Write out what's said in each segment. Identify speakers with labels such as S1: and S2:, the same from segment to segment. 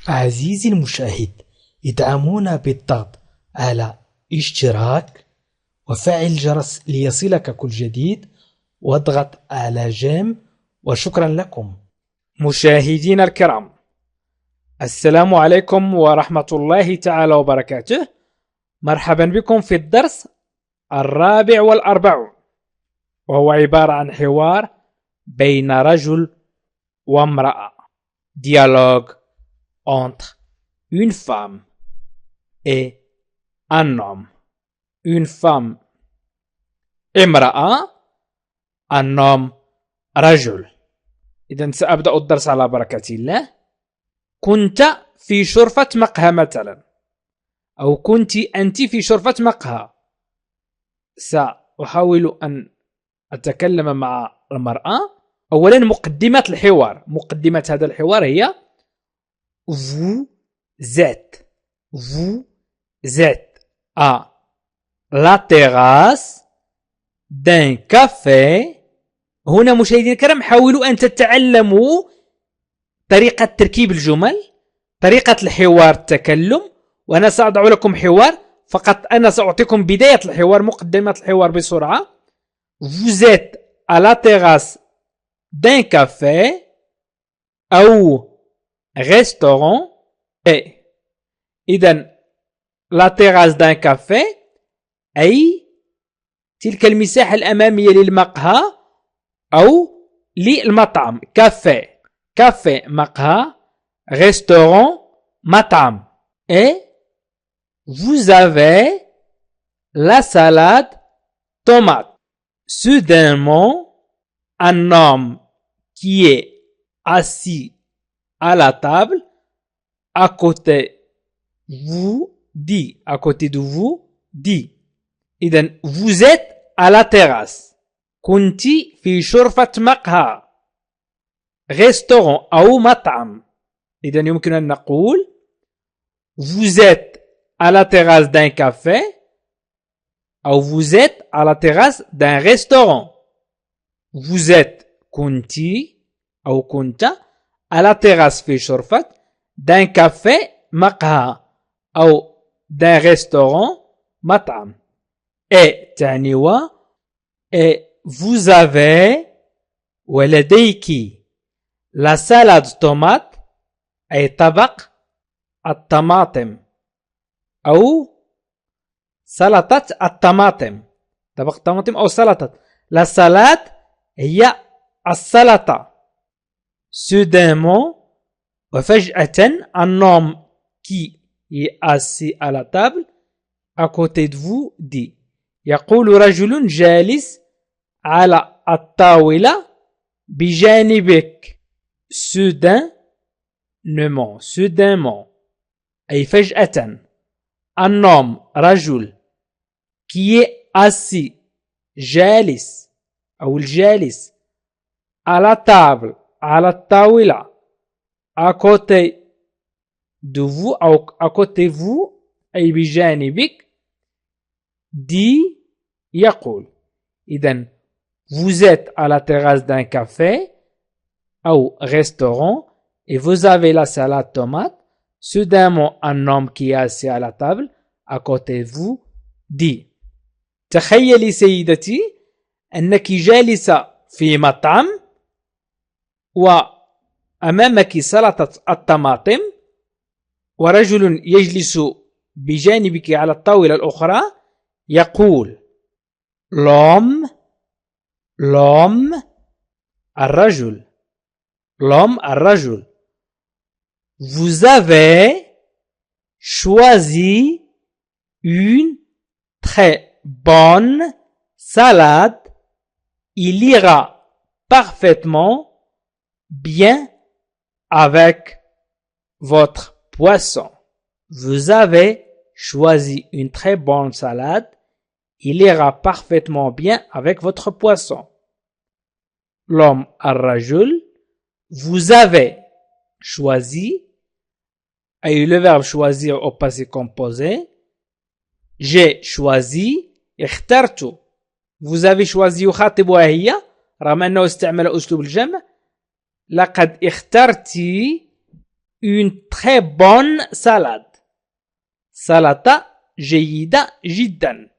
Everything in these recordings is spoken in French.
S1: عزيزي المشاهد، ادعمونا بالضغط على اشتراك وفعل الجرس ليصلك كل جديد واضغط على جيم. وشكرا لكم. مشاهدينا الكرام، السلام عليكم ورحمة الله تعالى وبركاته. مرحبا بكم في الدرس 44، وهو عبارة عن حوار بين رجل وامرأة. Dialogue entre une femme et un homme. Une femme امرأة، un homme رجل. إذن سأبدأ الدرس على بركة الله. كنت في شرفة مقهى مثلا، أو كنت أنت في شرفة مقهى. سأحاول أن أتكلم مع المرأة. أولا مقدمة الحوار. مقدمة هذا الحوار هي Vous êtes à la terrasse d'un café. هنا مشاهدينا الكرام حاولوا أن تتعلموا طريقة تركيب الجمل، طريقة الحوار، التكلم. وأنا سأضع لكم حوار فقط، أنا سأعطيكم بداية الحوار، مقدمة الحوار بسرعة. Vous êtes à la terrasse d'un café أو restaurant. إذن la terrasse d'un café أي تلك المساحة الأمامية للمقهى أو للمطعم. كافي مقهى، restaurant مطعم. Et vous avez la salade tomate. Soudainement, un homme qui est assis à la table à côté de vous dit. إذن vous êtes à la terrasse. كنتِ في شرفة مقهى، restaurant أو مطعم. إذن يمكن أن نقول vous êtes à la terrasse d'un café أو vous êtes à la terrasse d'un restaurant. vous êtes كنتِ أو كنت à la terrasse في شرفة d'un café مقهى أو d'un restaurant مطعم. et تعني و et vous avez ولديك la salade tomate أي طبق الطماطم أو سلطة الطماطم. طبق الطماطم أو سلطة. la salade هي السلطة. soudainement وفجأة un homme qui est assis à la table à côté de vous dit. يقول رجل جالس على الطاولة بجانبك. soudainement أي فجأة. un homme رجل qui est assis جالس أو الجالس à la table على الطاولة à côté de vous أو à côté vous أي بجانبك dit يقول. إذن vous êtes à la terrasse d'un café أو restaurant et vous avez la salade tomate. soudainement un homme qui est assis à la table à côté de vous dit. تخيلي سيدتي أنك جالسة في مطعم وأمامك سلطة الطماطم ورجل يجلس بجانبك على الطاولة الأخرى يقول. l'homme الرجل. vous avez choisi une très bonne salade. il ira parfaitement bien avec votre poisson. vous avez choisi une très bonne salade. il ira parfaitement bien avec votre poisson. l'homme الرجل. vous avez choisi أي le verbe choisir au passé composé. j'ai choisi اخترت. vous avez choisi يخاطبها هي رغم أنه استعمل أسلوب الجمع. لقد اخترت une très bonne salade. سلطة جيدة جدا.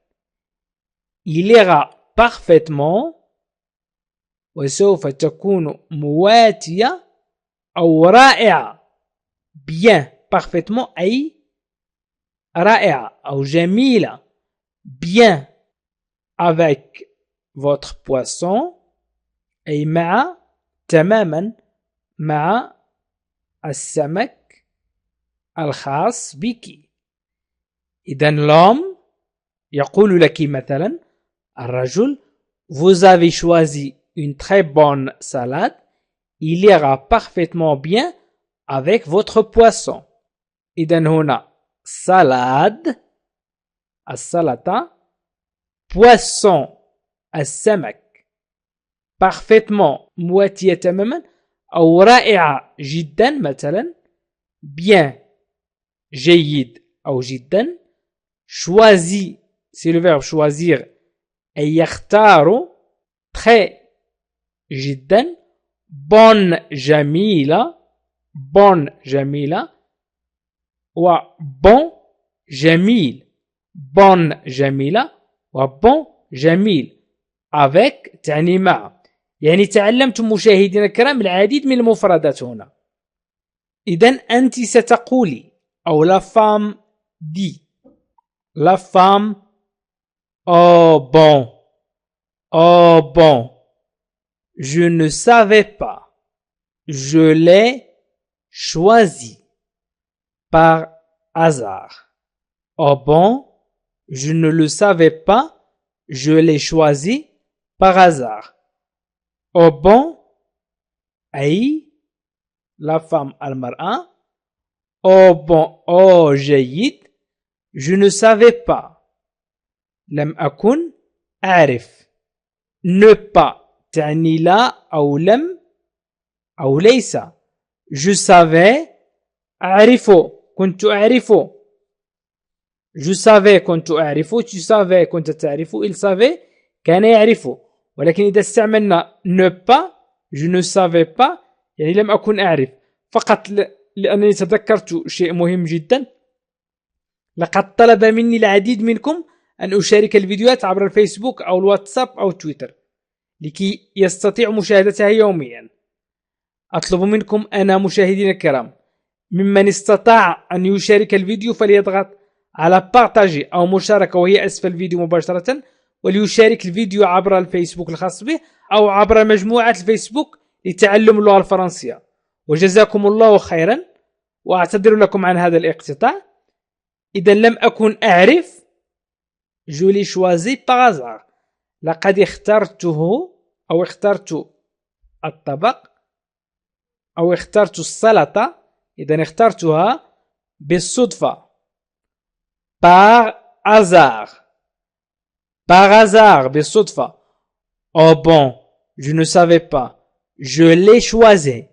S1: Il ira parfaitement وسوف تكون مواتية أو رائعة. Bien, parfaitement أي رائعة أو جميلة. Bien avec votre poisson أي مع تماما مع السمك الخاص بك. إذن l'homme يقول لك مثلا الرجل vous avez choisi une très bonne salade, il ira parfaitement bien avec votre poisson. إذن هنا salade السلطة, poisson السمك, parfaitement مواتية تماما أو رائعة جدا مثلا, bien جيد أو جدا, choisi c'est le verbe choisir أي يختار, très جدا, bonne جميلة, bonne جميلة, و bon جميل, bonne جميلة و bon جميل, avec تعني مع. يعني تعلمتم مشاهدينا الكرام العديد من المفردات هنا. إذن أنت ستقولي أو la femme dit, la femme oh bon je ne savais pas, je l'ai choisi par hasard. Oh bon je ne le savais pas, je l'ai choisi par hasard. Oh bon أي la femme المرأة. Oh bon oh جيد je ne savais pas لم أكن أعرف. ne pas تعني لا أو لم أو ليس. je savais أعرف كنت أعرف. je savais كنت أعرف, tu savais كنت تعرف, il savait كان يعرف. ولكن إذا استعملنا ne pas je ne savais pas يعني لم أكن أعرف فقط لأنني تذكرت شيء مهم جدا. لقد طلب مني العديد منكم أن أشارك الفيديوهات عبر الفيسبوك أو الواتساب أو تويتر لكي يستطيعوا مشاهدتها يوميا. أطلب منكم أنا مشاهدين الكرام ممن استطاع أن يشارك الفيديو فليضغط على بارتاجي أو مشاركة وهي أسفل الفيديو مباشرة, وليشارك الفيديو عبر الفيسبوك الخاص به أو عبر مجموعة الفيسبوك لتعلم اللغة الفرنسية. وجزاكم الله خيرا وأعتذر لكم عن هذا الاقتطاع. إذا لم أكن أعرف je l'ai choisi par hasard. لقد اخترته أو اخترت الطبق أو اخترت السلطة. إذا اخترتها بالصدفة par hasard. par hasard بالصدفة. Oh bon je ne savais pas, je l'ai choisi.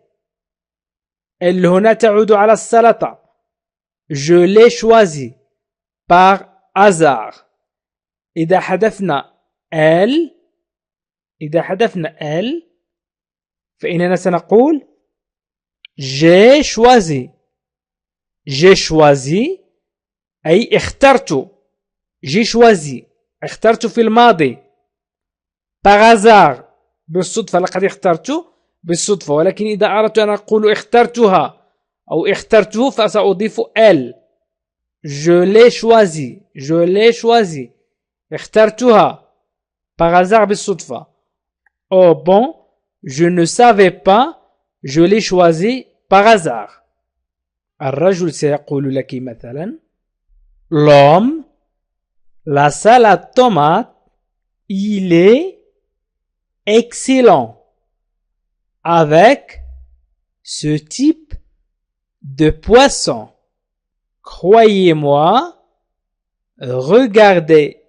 S1: elle هنا تعود على السلطة. je l'ai choisi par hasard. إذا حذفنا elle فإننا سنقول j'ai choisi. j'ai choisi أي اخترت. j'ai choisi اخترت في الماضي. par hasard بالصدفة, لقد اخترت بالصدفة. ولكن إذا أردت أن أقول اخترتها أو اخترته فسأضيف elle. je l'ai choisi, je l'ai choisi اخترتها par hasard بالصدفة. oh bon je ne savais pas, je l'ai choisi par hasard. الرجل سيقول لك مثلا l'homme la salade tomate il est excellent avec ce type de poisson. Croyez-moi, regardez,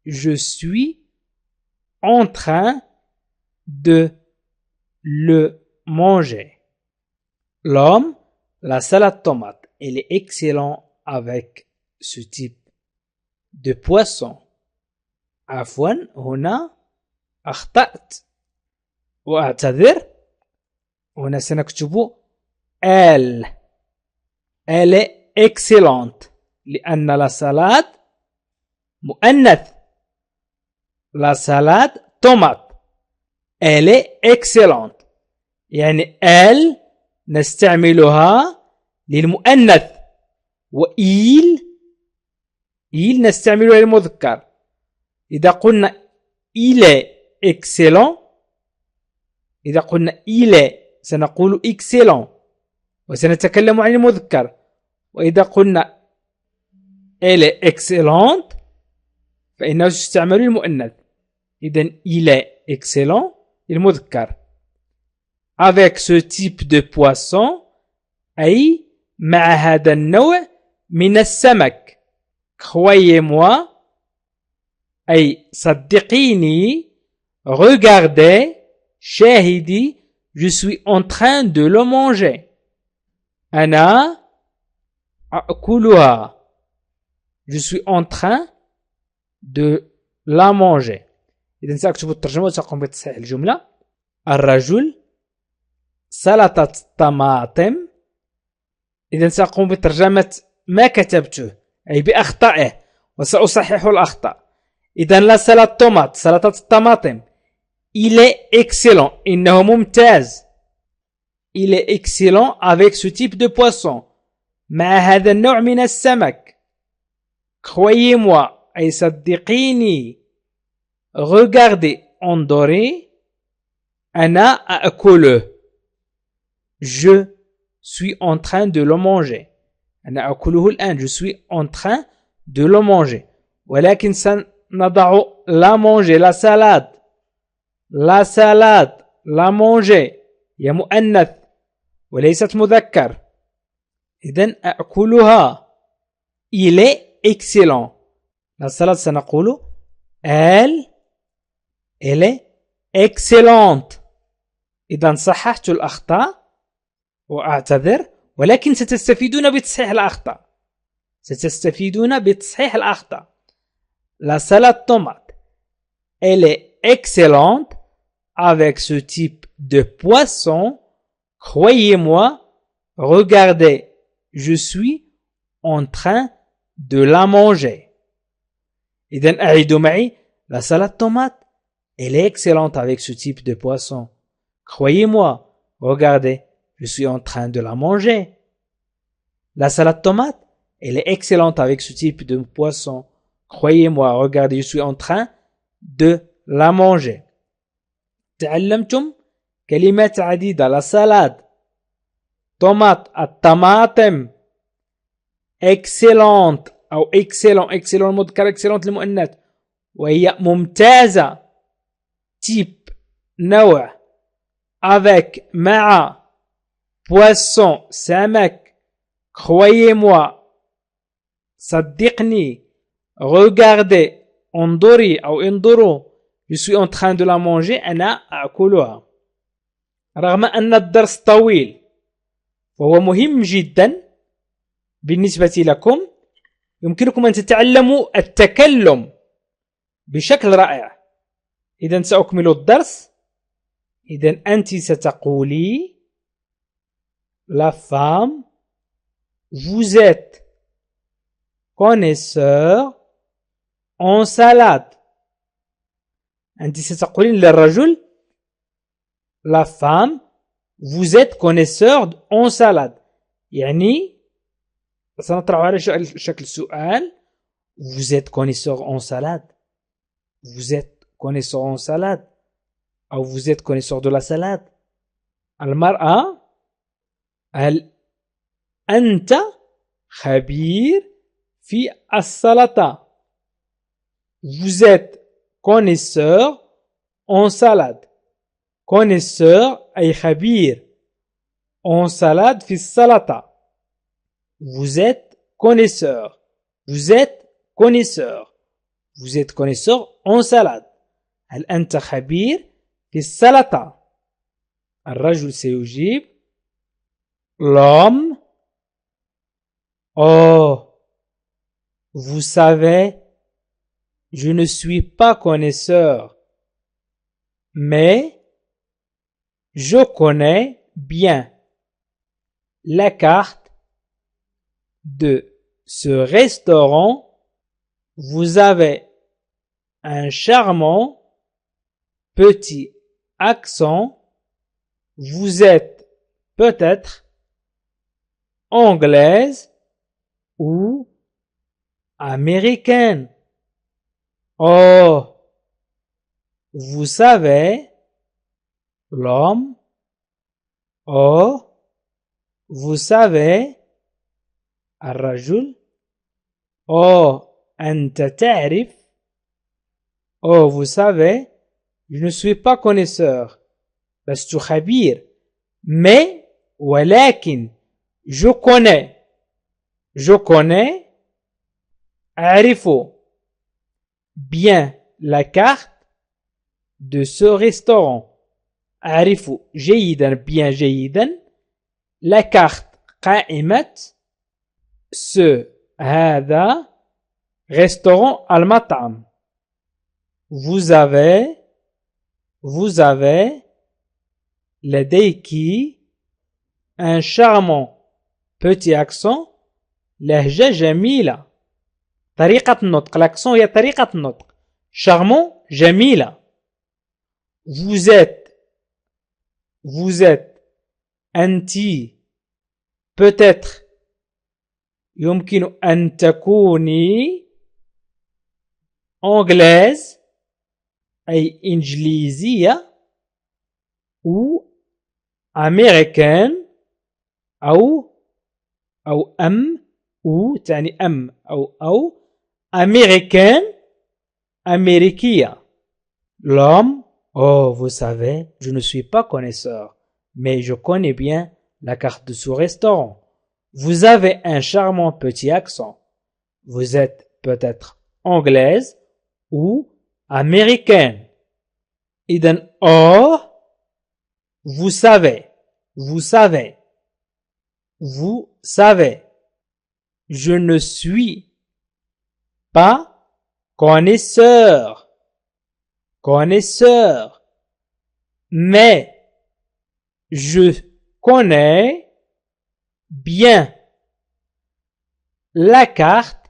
S1: je suis en train de le manger. L'homme, la salade tomate, elle est excellente avec ce type de poisson. عفوا هنا أخطأت وأعتذر. هنا سنكتب elle Elle est excellente. لأن la salade مؤنث. La salade tomate. Elle est excellente. يعني elle نستعملها للمؤنث. وإيل نستعملها للمذكر. إذا قلنا il est excellent، إذا قلنا il est سنقول excellent وسنتكلم عن المذكر. وإذا قلنا elle est excellente فإنه يستعمل للمؤنث. إذن il est excellent للمذكر. Avec ce type de poisson أي مع هذا النوع من السمك. Croyez-moi أي صدقيني. Regardez شاهدي. Je suis en train de le manger. أنا أأكلها. Je suis en train de la manger. إذن سأكتب الترجمة وسأقوم بتصحيح الجملة. الرجل سلطة الطماطم. إذن سأقوم بترجمة ما كتبته أي بأخطائه وسأصحح الأخطاء. إذن لا سلطة طماط، سلطة الطماطم. Il est excellent. إنه ممتاز. Il est excellent avec ce type de poisson. مع هذا النوع من السمك. Croyez-moi أي صدقيني. Regardez انظري. أنا أأكله. Je suis en train de le manger. أنا أأكله الآن. Je suis en train de le manger. ولكن سنضع la manger, la salade. La salade, la manger هي مؤنث وليست مذكر. إذن أأكلها. Il est excellent. La salade سنقول elle est excellente. إذن صححت الأخطاء وأعتذر، ولكن ستستفيدون بتصحيح الأخطاء. ستستفيدون بتصحيح الأخطاء. La salade tomate elle est excellente avec ce type de poisson. Croyez-moi, regardez, je suis en train de la manger. إذن أعيدوا معي. La salade tomate elle est excellente avec ce type de poisson. Croyez-moi, regardez, je suis en train de la manger. La salade tomate elle est excellente avec ce type de poisson. Croyez-moi, regardez, je suis en train de la manger. تعلمتم كلمات عديدة. la salade، طماط، الطماطم، excellent أو excellent المذكر، excellent المؤنث وهي ممتازة. type نوع avec مع poisson سمك. croyez-moi صدقني. regardez انظري أو انظروا. Je suis en train de la manger. أنا أأكلها. رغم أن الدرس طويل وهو مهم جدا بالنسبة لكم، يمكنكم أن تتعلموا التكلم بشكل رائع. إذن سأكمل الدرس. إذن أنت ستقولي la femme vous êtes connaisseur en salade. أنت ستقولين للرجل la femme vous êtes connaisseur en salade. يعني سنطرح على شكل سؤال. vous êtes connaisseur en salade. vous êtes connaisseur en salade أو vous êtes connaisseur de la salade. المرأة هل أنت خبير في السلطة. vous êtes connaisseur en salade. connaisseur أي خبير. en salade في السلطة. vous êtes connaisseur. vous êtes connaisseur. vous êtes connaisseur en salade. هل أنت خبير في السلطة. الرجل سيجيب l'homme oh vous savez je ne suis pas connaisseur mais je connais bien la carte de ce restaurant, vous avez un charmant petit accent, vous êtes peut-être anglaise ou américaine. Oh, vous savez, l'homme. Oh, vous savez, الرجل. Oh, أنت تعرف. Oh, vous savez, je ne suis pas connaisseur. لست خبير. Mais, ولكن, je connais. Je connais. أعرف bien la carte de ce restaurant. أعرف جيدا bien جيدا la carte قائمة هذا restaurant المطعم. Vous avez لديك un charmant petit accent لهجة جميلة. طريقة النطق l'accent هي طريقة النطق. charmant جميلة. vous êtes أنت peut-être يمكن أن تكوني anglaise أي إنجليزية ou américaine أو تعني أو américaine أمريكية. l'homme. Oh, vous savez, je ne suis pas connaisseur, mais je connais bien la carte de ce restaurant. Vous avez un charmant petit accent. Vous êtes peut-être anglaise ou américaine. إذن oh, vous savez. Je ne suis pas connaisseur. Mais je connais bien la carte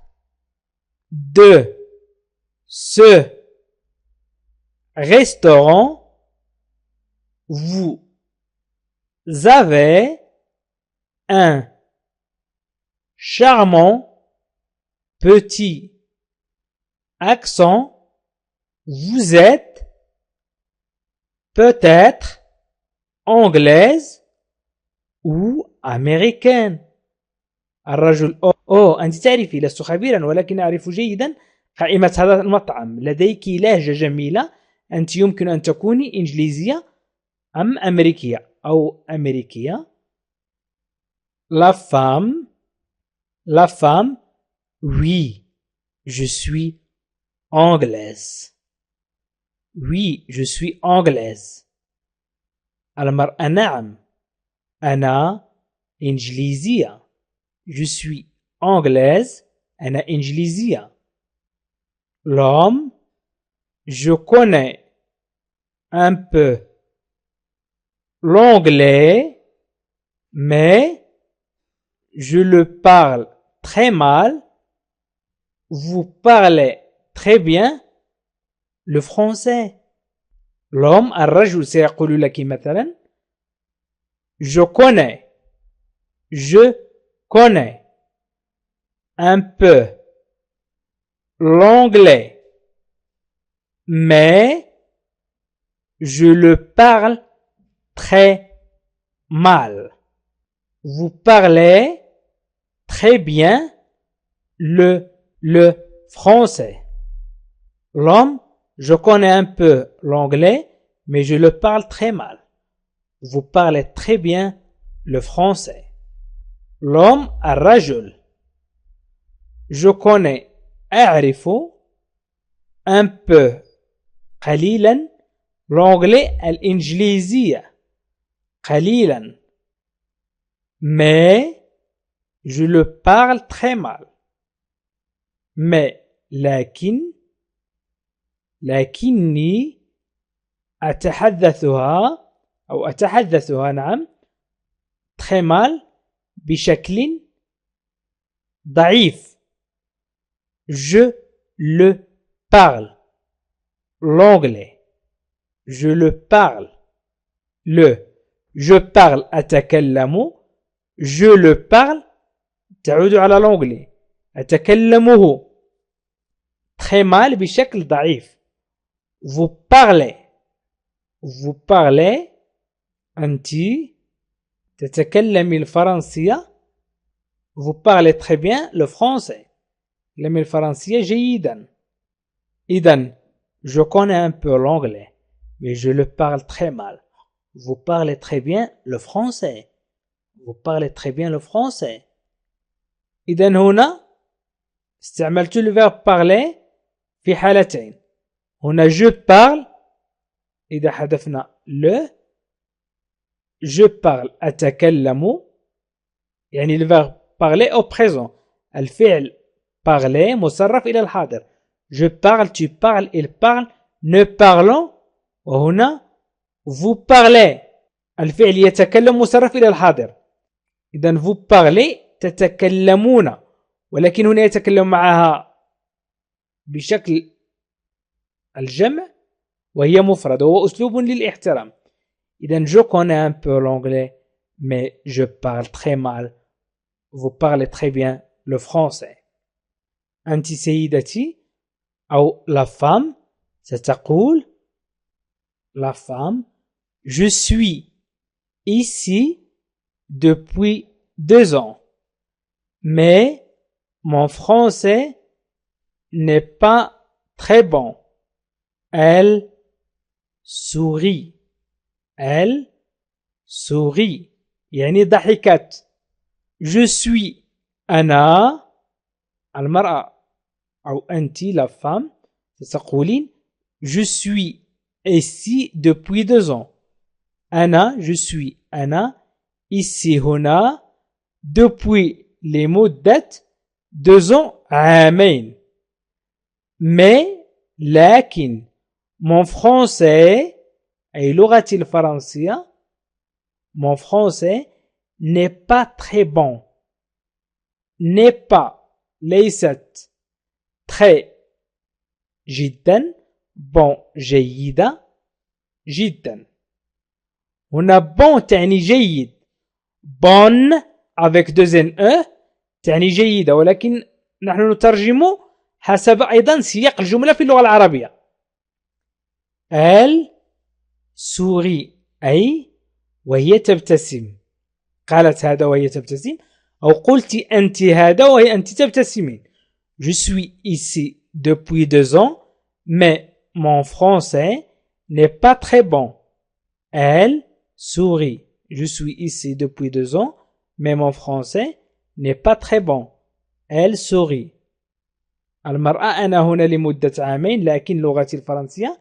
S1: de ce restaurant. Vous avez un charmant petit accent. Vous êtes peut-être anglaise ou américaine. الرجل أنت تعرفي لست خبيرا ولكن أعرف جيدا قائمة هذا المطعم. لديك لهجة جميلة. أنت يمكن أن تكوني إنجليزية أم أمريكية أو أمريكية. La femme, oui, je suis anglaise. Oui, je suis anglaise. المرأة نعم أنا إنجليزية. Je suis anglaise أنا إنجليزية. L'homme, je connais un peu l'anglais, mais je le parle très mal. Vous parlez très bien le français. l'homme الرجل سيقول لك مثلا je connais un peu l'anglais, mais je le parle très mal. Vous parlez très bien le français. L'homme, je connais un peu l'anglais, mais je le parle très mal. Vous parlez très bien le français. L'homme الرجل je connais أعرف un peu قليلا l'anglais الإنجليزية قليلا mais je le parle très mal. mais لكني أتحدثها نعم très mal بشكل ضعيف. Je le parle. L'anglais. Je le parle. Le. Je parle أتكلم. Je le parle تعود على l'anglais. أتكلمه. Très mal بشكل ضعيف. Vous parlez. Vous parlez. أنت تتكلمي الفرنسية. Vous parlez très bien le français. تتكلمي الفرنسية جيدا. إذن je connais un peu l'anglais mais je le parle très mal. Vous parlez très bien le français. Vous parlez très bien le français. إذن هنا استعملت le verbe parler في حالتين. هنا je parle إذا حذفنا le. Je parle أتكلم يعني le verbe parler au présent. الفعل parler مصرف إلى الحاضر. Je parle, tu parles, il parle, nous parlons. وهنا vous parlez الفعل يتكلم مصرف إلى الحاضر. إذن vous parlez تتكلمون ولكن هنا يتكلم معها بشكل الجمع وهي مفرد وهو أسلوب للاحترام. إذن je connais un peu l'anglais mais je parle très mal. Vous parlez très bien le français. أنت سيدتي أو la femme ستقول la femme je suis ici depuis 2 ans mais mon français n'est pas très bon. Elle sourit. Elle sourit يعني ضحكت. Je suis أنا المرأة أو أنت la femme ستقولين je suis ici depuis 2 ans. أنا je suis أنا ici هنا depuis لمدة 2 ans عامين. mais لكن mon français أي لغتي الفرنسية mon français n'est pas très bon. n'est pas ليست très جدا bon جيدة جدا. هنا bon تعني جيد. bon avec 2 N تعني جيدة ولكن نحن نترجم حسب أيضا سياق الجملة في اللغة العربية. elle sourit أي وهي تبتسم. قالت هذا وهي تبتسم أو قلت أنت هذا وهي أنت تبتسمين. Je suis ici depuis 2 ans mais mon français n'est pas très bon. Elle sourit. Je suis ici depuis 2 ans mais mon français n'est pas très bon. Elle sourit. المرأة أنا هنا لمدة 2 عام لكن لغتي الفرنسية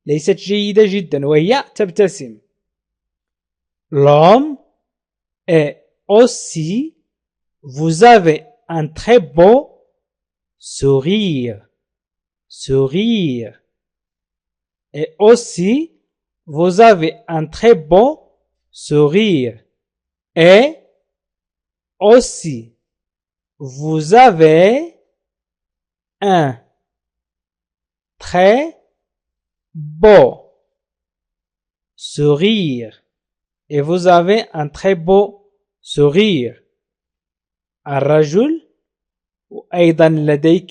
S1: ليست جيدة جدا وهي تبتسم. L'homme est aussi vous avez un très beau sourire. Sourire. Et aussi vous avez un très beau sourire. Et aussi vous avez un très beau sourire. Et vous avez un très beau sourire. الرجل وأيضا لديك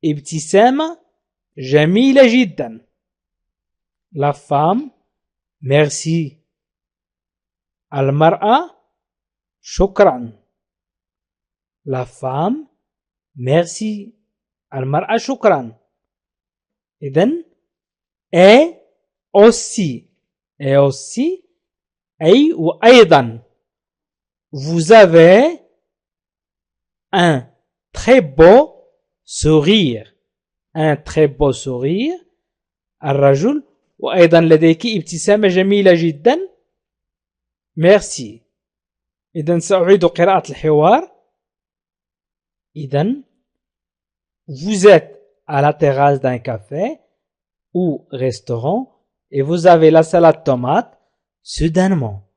S1: ابتسامة جميلة جدا. La femme merci. المرأة شكرا. La femme merci. المرأة شكرا. إذن et aussi et aussi أي وأيضا vous avez un très beau sourire. un très beau sourire. الرجل وأيضا لديك ابتسامة جميلة جدا. merci. إذن سأعيد قراءة الحوار. إذن vous êtes à la terrasse d'un café ou restaurant et vous avez la salade tomate. Soudainement,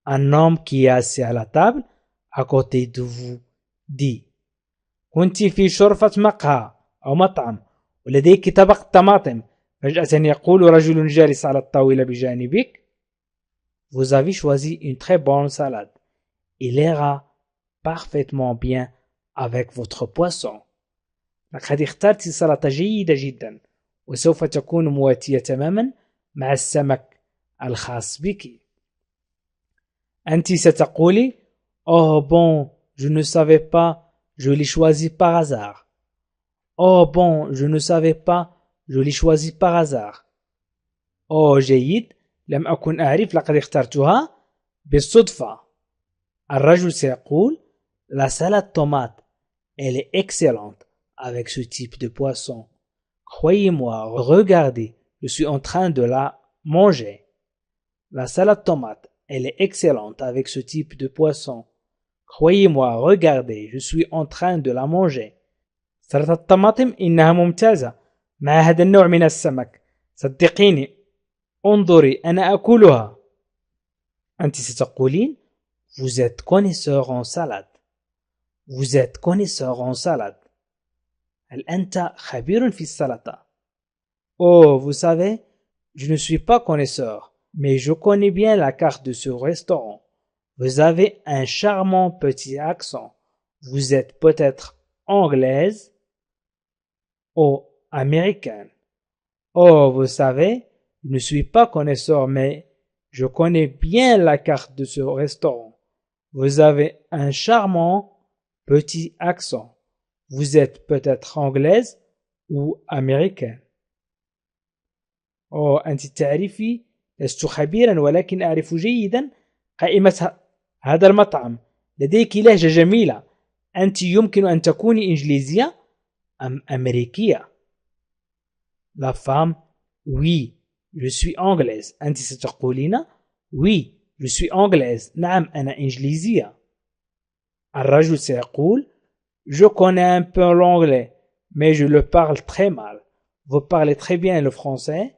S1: un homme qui est assis à la table à côté de vous dit كنت في شرفة مقهى أو مطعم ولديك طبق طماطم، فجأة يقول رجل جالس على الطاولة بجانبك: Vous avez choisi une très bonne salade. Il ira parfaitement bien avec votre poisson. لقد اخترت سلطة جيدة جدا وسوف تكون مواتية تماما مع السمك الخاص بك. أنت ستقولي: Oh bon, je ne savais pas, je l'ai choisi par hasard. Oh bon, je ne savais pas, je l'ai choisi par hasard. Oh جيد، لم أكن أعرف، لقد اخترتها بالصدفة. الرجل سيقول: La salade tomate, elle est excellente avec ce type de poisson. Croyez-moi, regardez, je suis en train de la manger. La salade tomate, elle est excellente avec ce type de poisson. Croyez-moi, regardez, je suis en train de la manger. سلطة الطماطم إنها ممتازة مع هذا النوع من السمك. صدقيني، انظري، أنا أكلها. أنت ستقولين: Vous êtes connaisseur en salade. Vous êtes connaisseur en salade. هل أنت خبير في السلطة؟ Oh, vous savez, je ne suis pas connaisseur, mais je connais bien la carte de ce restaurant. Vous avez un charmant petit accent. Vous êtes peut-être anglaise ou américaine. Oh, vous savez, je ne suis pas connaisseur, mais je connais bien la carte de ce restaurant. Vous avez un charmant petit accent. Vous êtes peut-être anglaise ou américaine. أنت تعرفي، لست خبيرا ولكن أعرف جيدا قائمة هذا المطعم. لديك لهجة جميلة. أنت يمكن أن تكوني إنجليزية أم أمريكية. La femme: Oui, je suis anglaise. أنت ستقولين: Oui, je suis anglaise. نعم، أنا إنجليزية. الرجل سيقول: Je connais un peu l'anglais, mais je le parle très mal. Vous parlez très bien le français?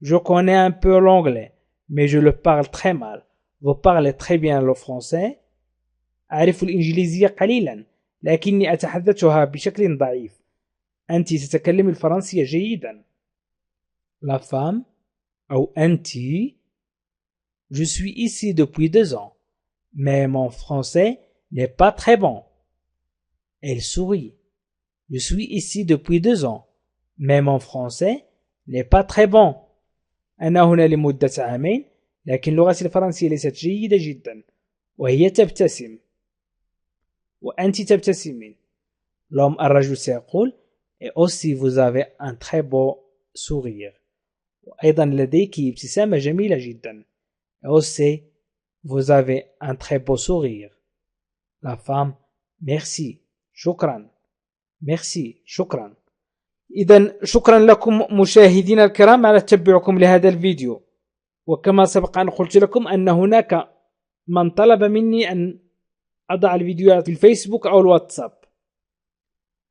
S1: Je connais un peu l'anglais, mais je le parle très mal. Vous parlez très bien le français? أعرف الإنجليزية قليلا، لكني أتحدثها بشكل ضعيف. أنت تتكلم الفرنسية جيدا. La femme أو أنت: Je suis ici depuis 2 ans, mais mon français n'est pas très bon. Elle sourit. Je suis ici depuis 2 ans, mais mon français n'est pas très bon. أنا هنا لمدة 2 عام، لكن لغتي الفرنسية ليست جيدة جدا. وهي تبتسم. وأنت تبتسمين. الرجل سيقول: Et aussi vous avez un très beau sourire. وأيضا لديك ابتسامة جميلة جدا. Et aussi vous avez un très beau sourire. La femme: Merci. شكرا. Merci. شكرا. إذا شكرا لكم مشاهدينا الكرام على تتبعكم لهذا الفيديو. وكما سبق أن قلت لكم أن هناك من طلب مني أن أضع الفيديوهات في الفيسبوك أو الواتساب،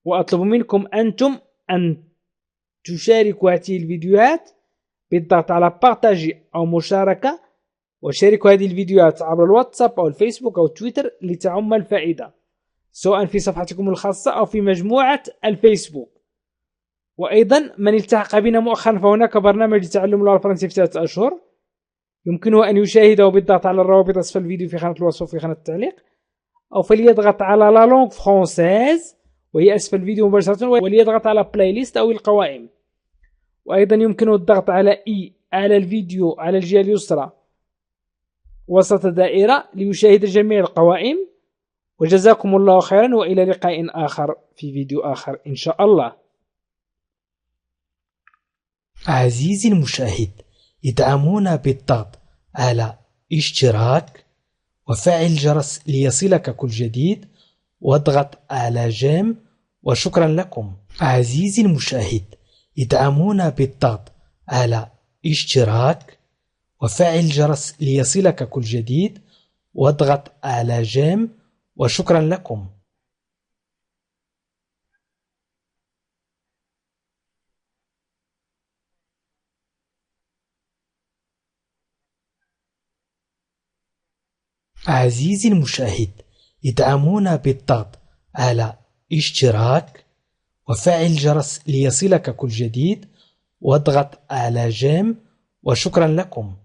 S1: وأطلب منكم أنتم أن تشاركوا هذه الفيديوهات بالضغط على بارتاجي أو مشاركة، وشاركوا هذه الفيديوهات عبر الواتساب أو الفيسبوك أو تويتر لتعم الفائدة، سواء في صفحتكم الخاصة أو في مجموعة الفيسبوك. وأيضا من التحق بنا مؤخرا، فهناك برنامج لتعلم اللغة الفرنسية في 3 أشهر، يمكنه أن يشاهده بالضغط على الروابط أسفل الفيديو في خانة الوصف وفي خانة التعليق، أو فليضغط على لا لونغ فرونسيز وهي أسفل الفيديو مباشرة، وليضغط على بلاي ليست أو القوائم. وأيضا يمكنه الضغط على إي على الفيديو على الجهة اليسرى وسط دائرة ليشاهد جميع القوائم. وجزاكم الله خيرا، وإلى لقاء آخر في فيديو آخر إن شاء الله.
S2: عزيزي المشاهد، ادعمونا بالضغط على اشتراك وفعل الجرس ليصلك كل جديد، واضغط على جيم، وشكرا لكم. عزيزي المشاهد، ادعمونا بالضغط على اشتراك وفعل الجرس ليصلك كل جديد، واضغط على جيم، وشكرا لكم. عزيزي المشاهد، ادعمونا بالضغط على اشتراك وفعل الجرس ليصلك كل جديد واضغط على جيم. وشكرا لكم.